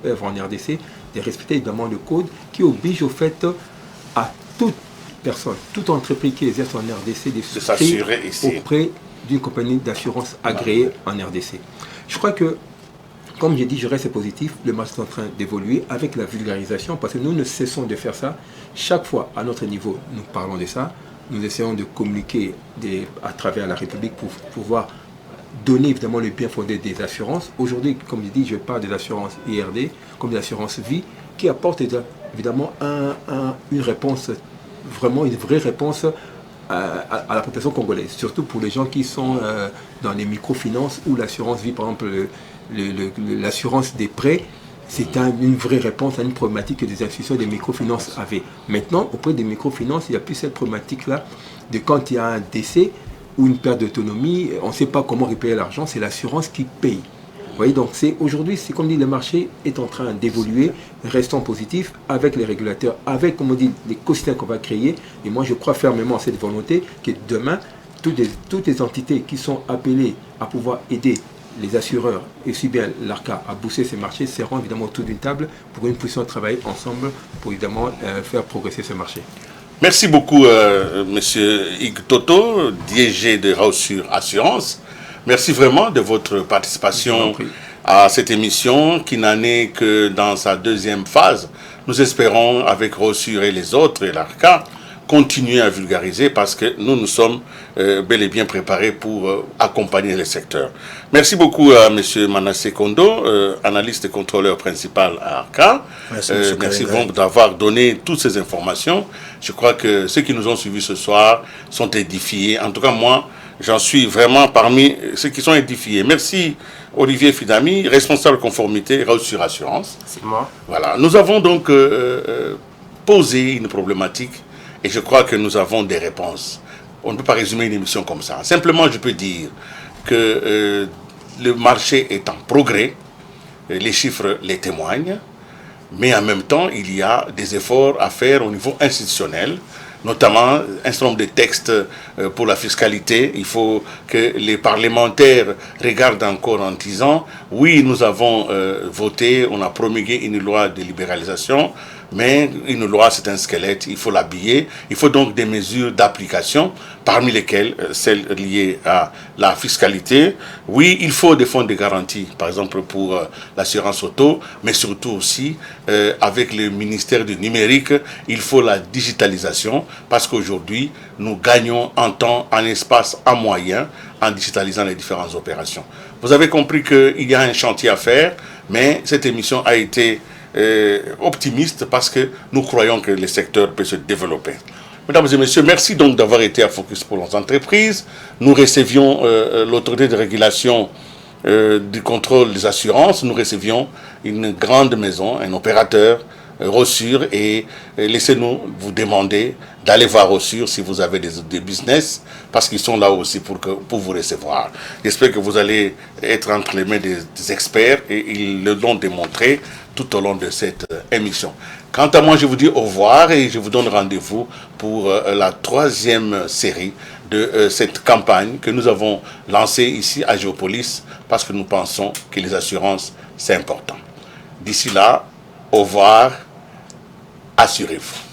œuvrent en RDC, de respecter évidemment le code qui oblige au fait à toute personne, toute entreprise qui exerce en RDC de s'assurer ici auprès d'une compagnie d'assurance agréée en RDC. Je crois que, comme j'ai dit, je reste positif, le marché est en train d'évoluer avec la vulgarisation, parce que nous ne cessons de faire ça. Chaque fois, à notre niveau, nous parlons de ça. Nous essayons de communiquer à travers la République pour pouvoir donner évidemment le bien fondé des assurances. Aujourd'hui, comme je dis, je parle des assurances IRD, comme des assurances vie, qui apportent évidemment une réponse, vraiment une vraie réponse à la population congolaise, surtout pour les gens qui sont dans les microfinances ou l'assurance vie, par exemple l'assurance des prêts. C'est une vraie réponse à une problématique que des institutions de microfinances avaient. Maintenant, auprès des microfinances, il n'y a plus cette problématique-là de quand il y a un décès ou une perte d'autonomie, on ne sait pas comment répayer l'argent, c'est l'assurance qui paye. Vous voyez, donc aujourd'hui, c'est comme dit, le marché est en train d'évoluer, restons positifs avec les régulateurs, avec, comme on dit, l'écosystème qu'on va créer. Et moi, je crois fermement à cette volonté que demain, toutes les entités qui sont appelées à pouvoir aider les assureurs et aussi bien l'ARCA à booster ces marchés seront évidemment autour d'une table pour que nous puissions travailler ensemble pour évidemment faire progresser ce marché. Merci beaucoup, Monsieur Hugues Toto, DG de Raussure Assurance. Merci vraiment de votre participation à cette émission qui n'en est que dans sa deuxième phase. Nous espérons, avec Raussure et les autres et l'ARCA, continuer à vulgariser parce que nous sommes bel et bien préparés pour accompagner les secteurs. Merci beaucoup à M. Manassé Kondo, analyste et contrôleur principal à ARCA. Merci vraiment d'avoir donné toutes ces informations. Je crois que ceux qui nous ont suivis ce soir sont édifiés. En tout cas, moi, j'en suis vraiment parmi ceux qui sont édifiés. Merci Olivier Fidami, responsable conformité Raussure Assurance. C'est moi. Voilà. Nous avons donc posé une problématique et je crois que nous avons des réponses. On ne peut pas résumer une émission comme ça. Simplement, je peux dire que le marché est en progrès, les chiffres les témoignent, mais en même temps, il y a des efforts à faire au niveau institutionnel, notamment un certain nombre de textes pour la fiscalité. Il faut que les parlementaires regardent encore en disant, oui, nous avons voté, on a promulgué une loi de libéralisation, mais une loi, c'est un squelette, il faut l'habiller. Il faut donc des mesures d'application, parmi lesquelles celles liées à la fiscalité. Oui, il faut des fonds de garantie, par exemple pour l'assurance auto, mais surtout aussi avec le ministère du numérique, il faut la digitalisation, parce qu'aujourd'hui, nous gagnons en temps, en espace, en moyens, en digitalisant les différentes opérations. Vous avez compris qu'il y a un chantier à faire, mais cette émission a été optimiste parce que nous croyons que le secteur peut se développer. Mesdames et messieurs, merci donc d'avoir été à Focus pour nos entreprises. Nous recevions l'autorité de régulation du contrôle des assurances. Nous recevions une grande maison, un opérateur, Raussure, et laissez-nous vous demander d'aller voir Raussure si vous avez des business, parce qu'ils sont là aussi pour vous recevoir. J'espère que vous allez être entre les mains des experts et ils le l'ont démontré tout au long de cette émission. Quant à moi, je vous dis au revoir et je vous donne rendez-vous pour la troisième série de cette campagne que nous avons lancée ici à Géopolis, parce que nous pensons que les assurances, c'est important. D'ici là, au revoir, assurez-vous.